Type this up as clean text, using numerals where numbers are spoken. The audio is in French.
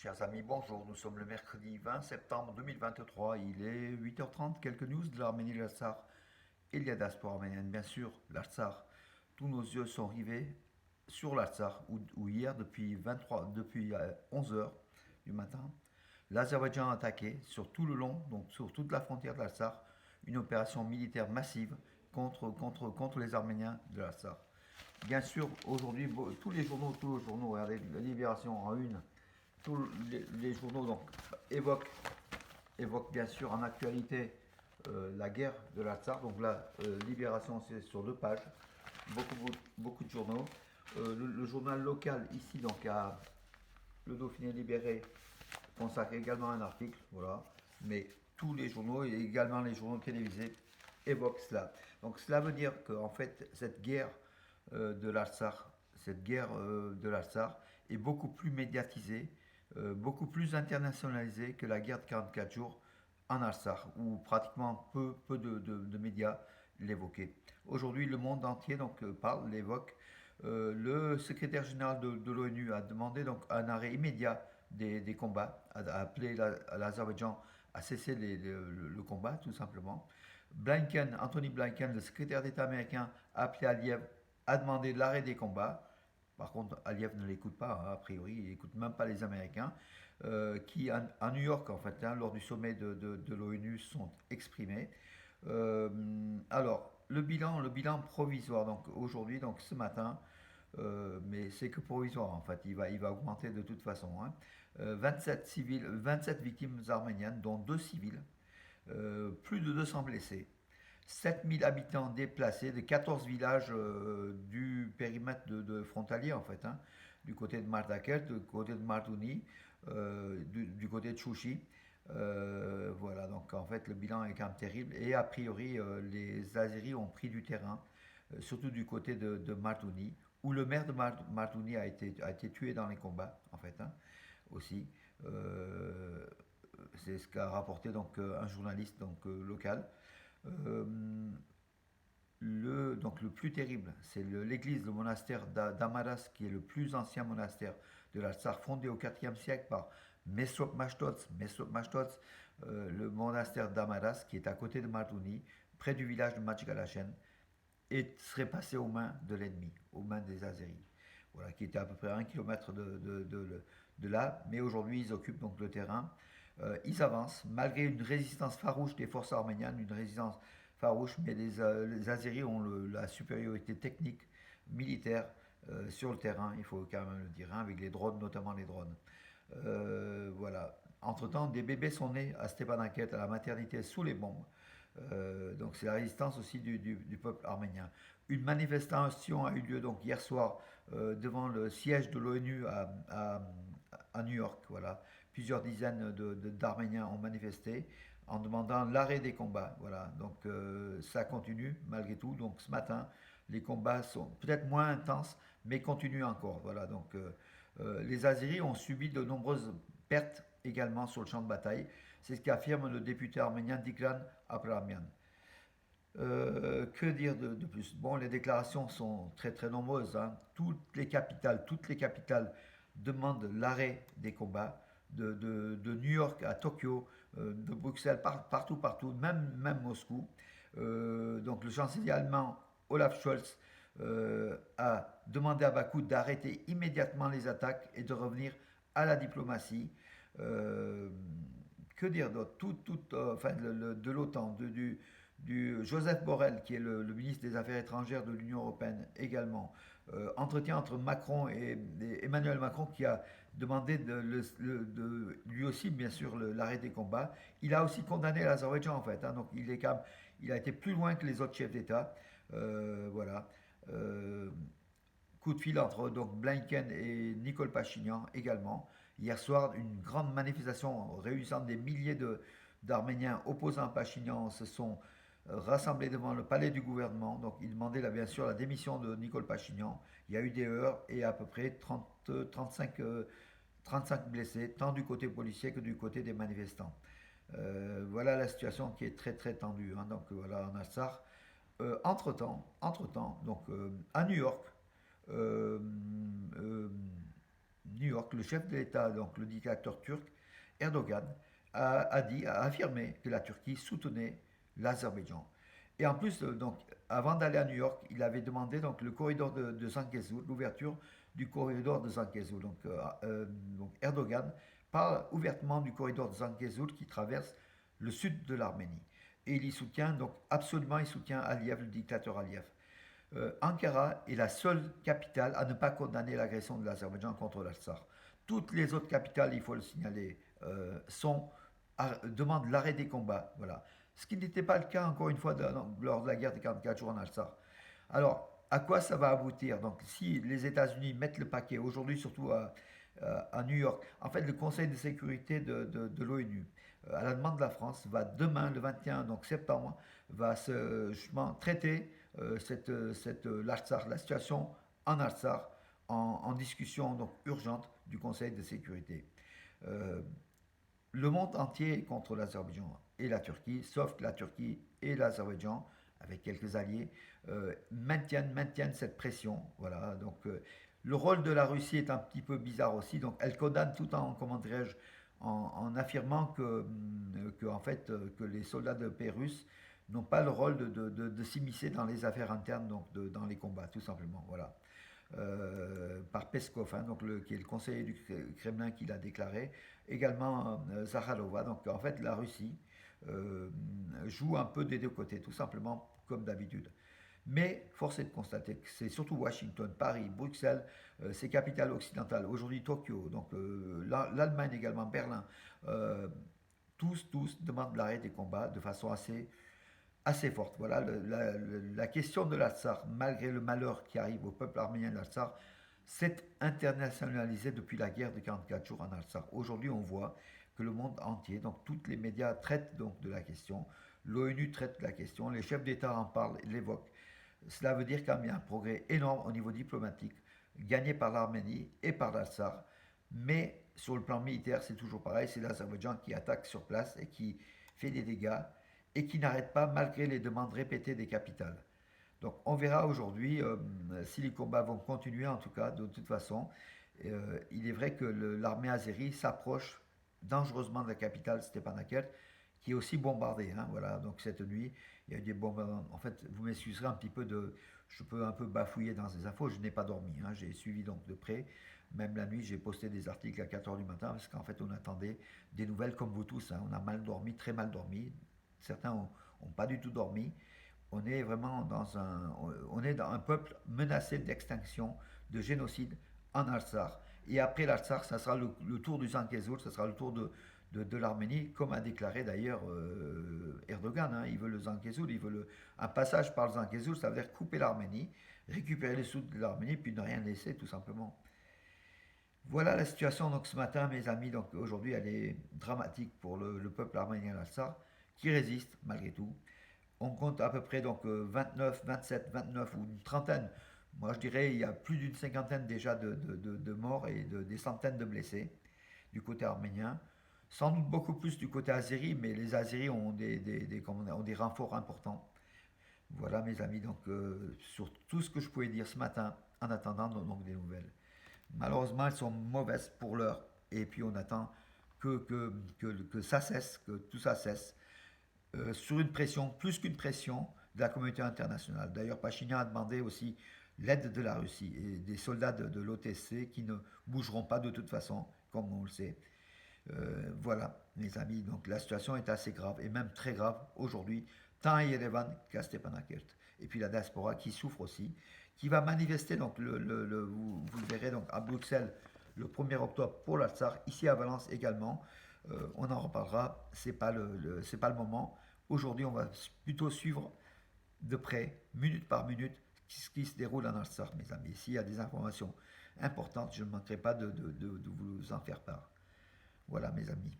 Chers amis, bonjour. Nous sommes le mercredi 20 septembre 2023. Il est 8h30. Quelques news de l'Arménie et de l'Artsakh et de la diaspora arménienne. Bien sûr, l'Artsakh. Tous nos yeux sont rivés sur l'Artsakh où hier, depuis 11 heures du matin, l'Azerbaïdjan a attaqué sur tout le long, donc sur toute la frontière de l'Artsakh, une opération militaire massive contre les Arméniens de l'Artsakh. Bien sûr, aujourd'hui, tous les journaux, regardez, la Libération en une, tous les journaux donc, évoquent, évoquent bien sûr en actualité la guerre de l'Artsakh. Donc là, Libération, c'est sur 2 pages, beaucoup de journaux. Le journal local ici, donc à Le Dauphiné Libéré, consacre également un article, voilà. Mais tous les journaux et également les journaux télévisés évoquent cela. Donc cela veut dire qu'en fait, cette guerre de l'Artsakh, est beaucoup plus médiatisée, beaucoup plus internationalisée que la guerre de 44 jours en Artsakh, où pratiquement peu de médias l'évoquaient. Aujourd'hui, le monde entier donc, l'évoque. Le secrétaire général de l'ONU a demandé donc un arrêt immédiat des combats, a appelé l'Azerbaïdjan à cesser le combat, tout simplement. Anthony Blinken, le secrétaire d'État américain, a appelé Aliyev à demander l'arrêt des combats. Par contre, Aliyev ne l'écoute pas, hein, a priori, il n'écoute même pas les Américains, qui à New York, en fait, hein, lors du sommet de l'ONU, sont exprimés. Alors, le bilan provisoire, donc aujourd'hui, donc ce matin, mais c'est que provisoire en fait, il va augmenter de toute façon. Hein. 27 victimes arméniennes, dont 2 civils, plus de 200 blessés, 7000 habitants déplacés de 14 villages du périmètre de frontalier en fait, hein, du côté de Mardakert, du côté de Mardouni, du côté de Chouchi. Voilà, donc en fait le bilan est quand même terrible et a priori les Azeris ont pris du terrain, surtout du côté de Mardouni, où le maire de Mardouni a été tué dans les combats en fait, hein, aussi. Euh, c'est ce qu'a rapporté donc un journaliste donc local. Euh, donc le plus terrible, c'est l'église, le monastère d'Amaras, qui est le plus ancien monastère de l'Artsakh, fondé au IVe siècle par Mesrop Mashtots. Le monastère d'Amaras, qui est à côté de Mardouni, près du village de Majgalachen, et serait passé aux mains de l'ennemi, aux mains des Azéris. Voilà, qui était à peu près à 1 kilomètre de là, mais aujourd'hui ils occupent donc le terrain. Ils avancent, malgré une résistance farouche des forces arméniennes, une résistance farouche, mais les Azéris ont la supériorité technique, militaire, sur le terrain, il faut quand même le dire, hein, avec les drones, notamment les drones. Voilà. Entre-temps, des bébés sont nés à Stepanakert, à la maternité, sous les bombes. Donc c'est la résistance aussi du peuple arménien. Une manifestation a eu lieu donc hier soir devant le siège de l'ONU à New York. Voilà. Plusieurs dizaines d'Arméniens ont manifesté en demandant l'arrêt des combats. Voilà. Donc ça continue malgré tout. Donc ce matin, les combats sont peut-être moins intenses, mais continuent encore. Voilà. Donc les Azéris ont subi de nombreuses pertes également sur le champ de bataille. C'est ce qu'affirme le député arménien Dikran Abramian. Que dire de plus? Bon, les déclarations sont très très nombreuses, hein. Toutes les capitales demandent l'arrêt des combats, de New York à Tokyo, de Bruxelles, partout, même Moscou. Donc le chancelier allemand Olaf Scholz a demandé à Bakou d'arrêter immédiatement les attaques et de revenir à la diplomatie. Euh, que dire d'autre? Enfin, de l'OTAN, du Joseph Borrell, qui est le ministre des Affaires étrangères de l'Union européenne également, entretien entre Macron et Emmanuel Macron, qui a demandé lui aussi, bien sûr, l'arrêt des combats. Il a aussi condamné l'Azerbaïdjan, en fait, hein, donc il a été plus loin que les autres chefs d'État. Voilà. Euh, Coup de fil entre donc Blinken et Nicole Pachinian également. Hier soir, une grande manifestation réunissant des milliers d'Arméniens opposant à Pachinian se sont rassemblés devant le palais du gouvernement. Donc ils demandaient là, bien sûr la démission de Nicole Pachinian. Il y a eu des heurts et à peu près 35 blessés, tant du côté policier que du côté des manifestants. Voilà la situation qui est très très tendue. Hein. Donc voilà en Assar. Entre-temps, donc à New York, euh, euh, New York, le chef de l'État, donc le dictateur turc, Erdogan, a affirmé que la Turquie soutenait l'Azerbaïdjan. Et en plus, donc, avant d'aller à New York, il avait demandé donc, le corridor de Zangezur, l'ouverture du corridor de Zangezur. Donc Erdogan parle ouvertement du corridor de Zangezur qui traverse le sud de l'Arménie. Et il y soutient, donc absolument, il soutient Aliyev, le dictateur Aliyev. Ankara est la seule capitale à ne pas condamner l'agression de l'Azerbaïdjan contre l'Artsakh. Toutes les autres capitales, il faut le signaler, demandent l'arrêt des combats. Voilà. Ce qui n'était pas le cas, encore une fois, lors de la guerre des 44 jours en Artsakh. Alors, à quoi ça va aboutir? Donc, si les États-Unis mettent le paquet, aujourd'hui surtout à New York, en fait, le Conseil de sécurité de l'ONU, à la demande de la France, va demain, le 21 donc septembre, va justement traiter la situation en Artsakh en discussion donc urgente du Conseil de sécurité. Euh, le monde entier est contre l'Azerbaïdjan et la Turquie, sauf que la Turquie et l'Azerbaïdjan, avec quelques alliés, maintiennent cette pression. Voilà. Le rôle de la Russie est un petit peu bizarre aussi. Donc, elle condamne tout en, comment dirais-je, en affirmant en fait, que les soldats de paix russes n'ont pas le rôle de s'immiscer dans les affaires internes, dans les combats, tout simplement. Voilà. Par Peskov, hein, qui est le conseiller du Kremlin qui l'a déclaré, également Zakharova. Donc en fait, la Russie euh, joue un peu des deux côtés, tout simplement comme d'habitude. Mais force est de constater que c'est surtout Washington, Paris, Bruxelles, ces capitales occidentales, aujourd'hui Tokyo, l'Allemagne également, Berlin, euh, tous demandent l'arrêt des combats de façon assez forte. Voilà, la question de l'Artsakh, malgré le malheur qui arrive au peuple arménien de l'Artsakh, s'est internationalisée depuis la guerre de 44 jours en Artsakh. Aujourd'hui, on voit que le monde entier, donc tous les médias traitent donc de la question, l'ONU traite de la question, les chefs d'État en parlent, l'évoquent. Cela veut dire qu'il y a un progrès énorme au niveau diplomatique, gagné par l'Arménie et par l'Artsakh. Mais sur le plan militaire, c'est toujours pareil, c'est l'Azerbaïdjan qui attaque sur place et qui fait des dégâts et qui n'arrête pas malgré les demandes répétées des capitales. Donc on verra aujourd'hui si les combats vont continuer, en tout cas, de toute façon. Il est vrai que l'armée azérie s'approche dangereusement de la capitale Stepanakert, qui est aussi bombardée. Hein, voilà. Donc cette nuit, il y a eu des bombardements. En fait, vous m'excuserez un petit peu de... Je peux un peu bafouiller dans ces infos, je n'ai pas dormi. Hein, j'ai suivi donc de près. Même la nuit, j'ai posté des articles à 4 heures du matin parce qu'en fait, on attendait des nouvelles comme vous tous. Hein. On a mal dormi, très mal dormi. Certains n'ont pas du tout dormi. On est vraiment on est dans un peuple menacé d'extinction, de génocide en Artsakh. Et après l'Artsakh, ça sera le tour du Zangezur, ça sera le tour de l'Arménie, comme a déclaré d'ailleurs Erdogan. Hein. Il veut le Zangezur, un passage par le Zangezur, ça veut dire couper l'Arménie, récupérer les sous de l'Arménie, puis ne rien laisser, tout simplement. Voilà la situation donc ce matin, mes amis. Donc aujourd'hui, elle est dramatique pour le peuple arménien d'Artsakh, qui résiste malgré tout. On compte à peu près donc 29, 27, 29 ou une trentaine. Moi, je dirais il y a plus d'une cinquantaine déjà de morts et des centaines de blessés du côté arménien. Sans doute beaucoup plus du côté azéri, mais les Azéris ont ont des renforts importants. Voilà, mes amis, donc sur tout ce que je pouvais dire ce matin, en attendant donc des nouvelles. Malheureusement, elles sont mauvaises pour l'heure, et puis on attend que ça cesse, que tout ça cesse, sur une pression, plus qu'une pression, de la communauté internationale. D'ailleurs, Pachinian a demandé aussi l'aide de la Russie et des soldats de l'OTC qui ne bougeront pas de toute façon, comme on le sait. Voilà, mes amis, donc la situation est assez grave, et même très grave aujourd'hui, tant à Yerevan qu'à Stepanakert. Et puis la diaspora qui souffre aussi, qui va manifester, donc vous le verrez donc à Bruxelles le 1er octobre pour l'Artsakh, ici à Valence également. On en reparlera, c'est pas le moment. Aujourd'hui, on va plutôt suivre de près, minute par minute, ce qui se déroule en Artsakh, mes amis. S'il y a des informations importantes, je ne manquerai pas de vous en faire part. Voilà, mes amis.